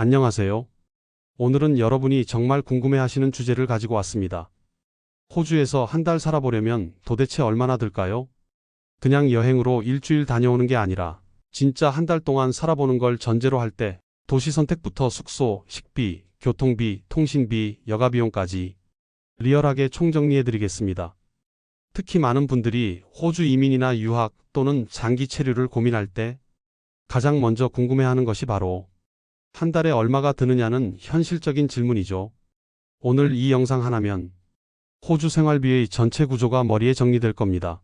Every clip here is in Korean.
안녕하세요. 오늘은 여러분이 정말 궁금해하시는 주제를 가지고 왔습니다. 호주에서 한 달 살아보려면 도대체 얼마나 들까요? 그냥 여행으로 일주일 다녀오는 게 아니라 진짜 한 달 동안 살아보는 걸 전제로 할 때 도시 선택부터 숙소, 식비, 교통비, 통신비, 여가비용까지 리얼하게 총정리해드리겠습니다. 특히 많은 분들이 호주 이민이나 유학 또는 장기 체류를 고민할 때 가장 먼저 궁금해하는 것이 바로 한 달에 얼마가 드느냐는 현실적인 질문이죠. 오늘 이 영상 하나면 호주 생활비의 전체 구조가 머리에 정리될 겁니다.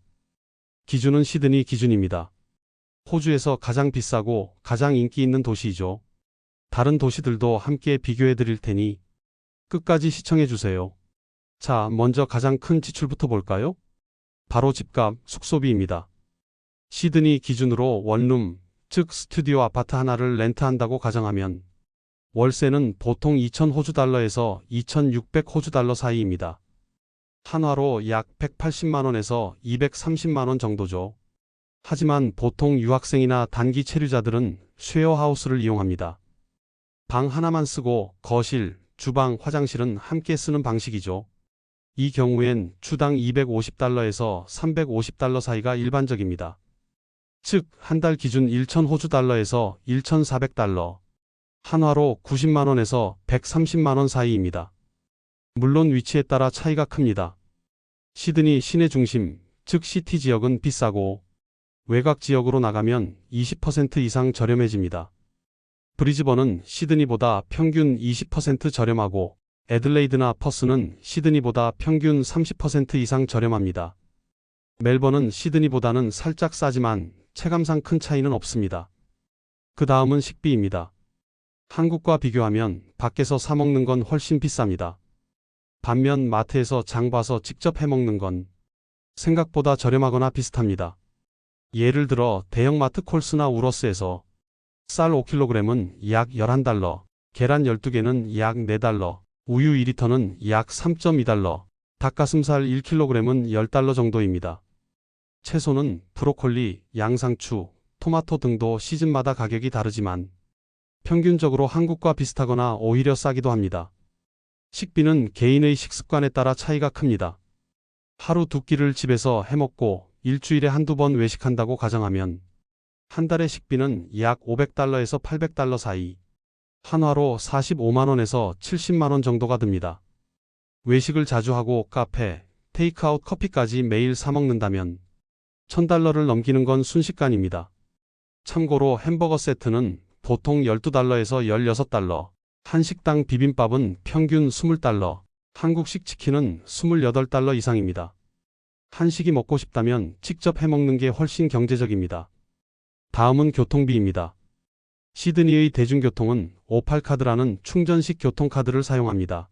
기준은 시드니 기준입니다. 호주에서 가장 비싸고 가장 인기 있는 도시이죠. 다른 도시들도 함께 비교해 드릴 테니 끝까지 시청해 주세요. 자, 먼저 가장 큰 지출부터 볼까요? 바로 집값, 숙소비입니다. 시드니 기준으로 원룸, 즉 스튜디오 아파트 하나를 렌트한다고 가정하면 월세는 보통 2,000 호주 달러에서 2,600 호주 달러 사이입니다. 한화로 약 180만 원에서 230만 원 정도죠. 하지만 보통 유학생이나 단기 체류자들은 쉐어하우스를 이용합니다. 방 하나만 쓰고 거실, 주방, 화장실은 함께 쓰는 방식이죠. 이 경우엔 주당 250달러에서 350달러 사이가 일반적입니다. 즉, 한 달 기준 1,000 호주 달러에서 1,400달러, 한화로 90만 원에서 130만 원 사이입니다. 물론 위치에 따라 차이가 큽니다. 시드니 시내 중심, 즉 시티 지역은 비싸고 외곽 지역으로 나가면 20% 이상 저렴해집니다. 브리즈번은 시드니보다 평균 20% 저렴하고 애들레이드나 퍼스는 시드니보다 평균 30% 이상 저렴합니다. 멜번은 시드니보다는 살짝 싸지만 체감상 큰 차이는 없습니다. 그 다음은 식비입니다. 한국과 비교하면 밖에서 사 먹는 건 훨씬 비쌉니다. 반면 마트에서 장 봐서 직접 해 먹는 건 생각보다 저렴하거나 비슷합니다. 예를 들어 대형마트 콜스나 우러스에서 쌀 5kg은 약 11달러, 계란 12개는 약 4달러, 우유 2리터는 약 3.2달러, 닭가슴살 1kg은 10달러 정도입니다. 채소는 브로콜리, 양상추, 토마토 등도 시즌마다 가격이 다르지만 평균적으로 한국과 비슷하거나 오히려 싸기도 합니다. 식비는 개인의 식습관에 따라 차이가 큽니다. 하루 두 끼를 집에서 해먹고 일주일에 한두 번 외식한다고 가정하면 한 달의 식비는 약 500달러에서 800달러 사이, 한화로 45만 원에서 70만 원 정도가 듭니다. 외식을 자주 하고 카페, 테이크아웃 커피까지 매일 사 먹는다면 1,000달러를 넘기는 건 순식간입니다. 참고로 햄버거 세트는 보통 12달러에서 16달러, 한식당 비빔밥은 평균 20달러, 한국식 치킨은 28달러 이상입니다. 한식이 먹고 싶다면 직접 해먹는 게 훨씬 경제적입니다. 다음은 교통비입니다. 시드니의 대중교통은 오팔카드라는 충전식 교통카드를 사용합니다.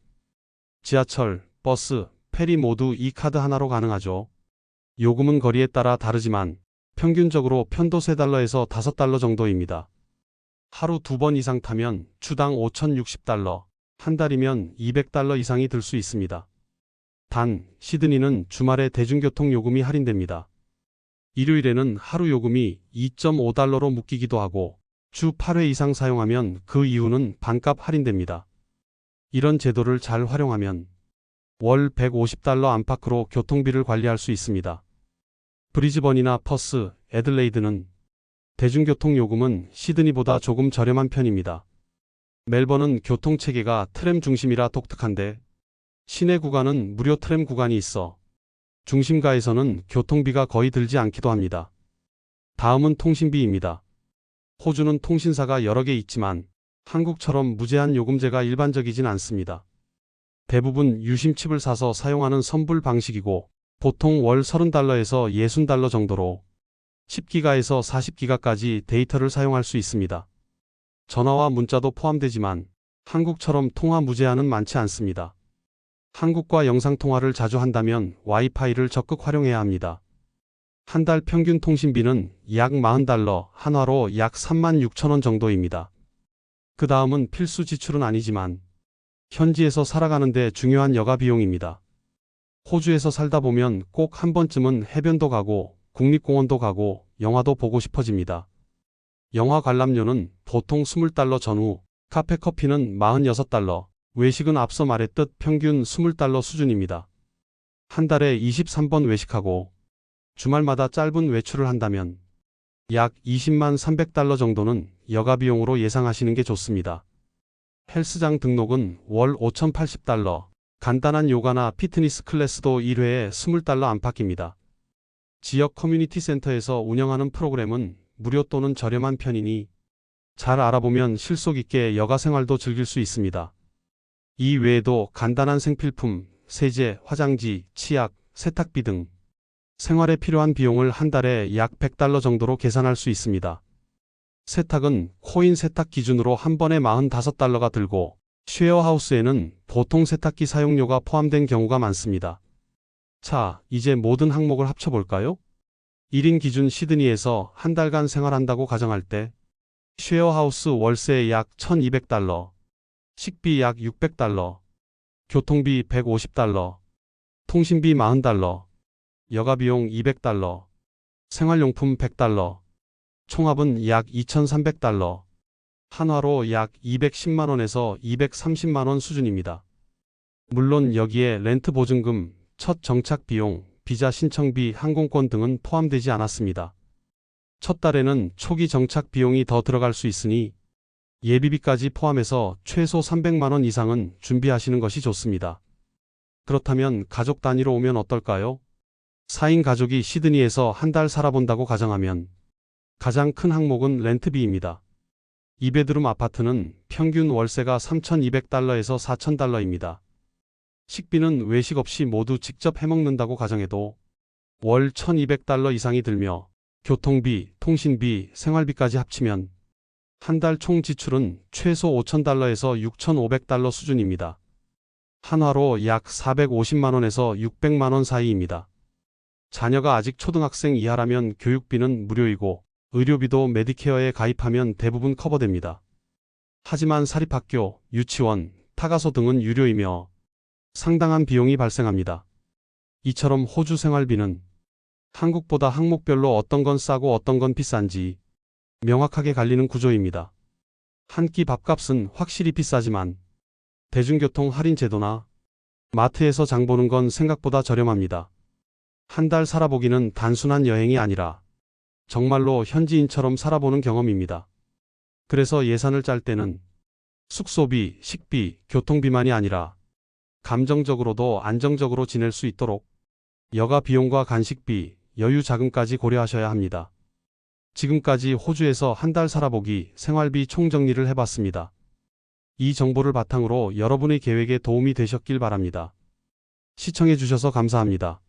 지하철, 버스, 페리 모두 이 카드 하나로 가능하죠. 요금은 거리에 따라 다르지만 평균적으로 편도 3달러에서 5달러 정도입니다. 하루 2번 이상 타면 주당 5,060달러, 한 달이면 200달러 이상이 들 수 있습니다. 단, 시드니는 주말에 대중교통 요금이 할인됩니다. 일요일에는 하루 요금이 2.5달러로 묶이기도 하고 주 8회 이상 사용하면 그 이후는 반값 할인됩니다. 이런 제도를 잘 활용하면 월 150달러 안팎으로 교통비를 관리할 수 있습니다. 브리즈번이나 퍼스, 애들레이드는 대중교통 요금은 시드니보다 조금 저렴한 편입니다. 멜번은 교통체계가 트램 중심이라 독특한데 시내 구간은 무료 트램 구간이 있어 중심가에서는 교통비가 거의 들지 않기도 합니다. 다음은 통신비입니다. 호주는 통신사가 여러 개 있지만 한국처럼 무제한 요금제가 일반적이진 않습니다. 대부분 유심칩을 사서 사용하는 선불 방식이고 보통 월 30달러에서 60달러 정도로 10기가에서 40기가까지 데이터를 사용할 수 있습니다. 전화와 문자도 포함되지만 한국처럼 통화 무제한은 많지 않습니다. 한국과 영상통화를 자주 한다면 와이파이를 적극 활용해야 합니다. 한 달 평균 통신비는 약 40달러, 한화로 약 36,000원 정도입니다. 그 다음은 필수 지출은 아니지만 현지에서 살아가는 데 중요한 여가 비용입니다. 호주에서 살다 보면 꼭 한 번쯤은 해변도 가고 국립공원도 가고 영화도 보고 싶어집니다. 영화 관람료는 보통 20달러 전후, 카페 커피는 46달러, 외식은 앞서 말했듯 평균 20달러 수준입니다. 한 달에 23번 외식하고 주말마다 짧은 외출을 한다면 약 20만 300달러 정도는 여가 비용으로 예상하시는 게 좋습니다. 헬스장 등록은 월 5,080달러, 간단한 요가나 피트니스 클래스도 1회에 20달러 안팎입니다. 지역 커뮤니티 센터에서 운영하는 프로그램은 무료 또는 저렴한 편이니 잘 알아보면 실속 있게 여가 생활도 즐길 수 있습니다. 이 외에도 간단한 생필품, 세제, 화장지, 치약, 세탁비 등 생활에 필요한 비용을 한 달에 약 100달러 정도로 계산할 수 있습니다. 세탁은 코인 세탁 기준으로 한 번에 45달러가 들고 쉐어하우스에는 보통 세탁기 사용료가 포함된 경우가 많습니다. 자, 이제 모든 항목을 합쳐볼까요? 1인 기준 시드니에서 한 달간 생활한다고 가정할 때 쉐어하우스 월세 약 1,200달러, 식비 약 600달러, 교통비 150달러, 통신비 40달러, 여가비용 200달러, 생활용품 100달러, 총합은 약 2,300달러, 한화로 약 210만원에서 230만원 수준입니다. 물론 여기에 렌트 보증금, 첫 정착 비용, 비자 신청비, 항공권 등은 포함되지 않았습니다. 첫 달에는 초기 정착 비용이 더 들어갈 수 있으니 예비비까지 포함해서 최소 300만원 이상은 준비하시는 것이 좋습니다. 그렇다면 가족 단위로 오면 어떨까요? 4인 가족이 시드니에서 한 달 살아본다고 가정하면 가장 큰 항목은 렌트비입니다. 2베드룸 아파트는 평균 월세가 3,200달러에서 4,000달러입니다. 식비는 외식 없이 모두 직접 해먹는다고 가정해도 월 1,200달러 이상이 들며 교통비, 통신비, 생활비까지 합치면 한 달 총 지출은 최소 5,000달러에서 6,500달러 수준입니다. 한화로 약 450만원에서 600만원 사이입니다. 자녀가 아직 초등학생 이하라면 교육비는 무료이고 의료비도 메디케어에 가입하면 대부분 커버됩니다. 하지만 사립학교, 유치원, 타가소 등은 유료이며 상당한 비용이 발생합니다. 이처럼 호주 생활비는 한국보다 항목별로 어떤 건 싸고 어떤 건 비싼지 명확하게 갈리는 구조입니다. 한 끼 밥값은 확실히 비싸지만 대중교통 할인 제도나 마트에서 장 보는 건 생각보다 저렴합니다. 한 달 살아보기는 단순한 여행이 아니라 정말로 현지인처럼 살아보는 경험입니다. 그래서 예산을 짤 때는 숙소비, 식비, 교통비만이 아니라 감정적으로도 안정적으로 지낼 수 있도록 여가 비용과 간식비, 여유 자금까지 고려하셔야 합니다. 지금까지 호주에서 한 달 살아보기 생활비 총정리를 해봤습니다. 이 정보를 바탕으로 여러분의 계획에 도움이 되셨길 바랍니다. 시청해 주셔서 감사합니다.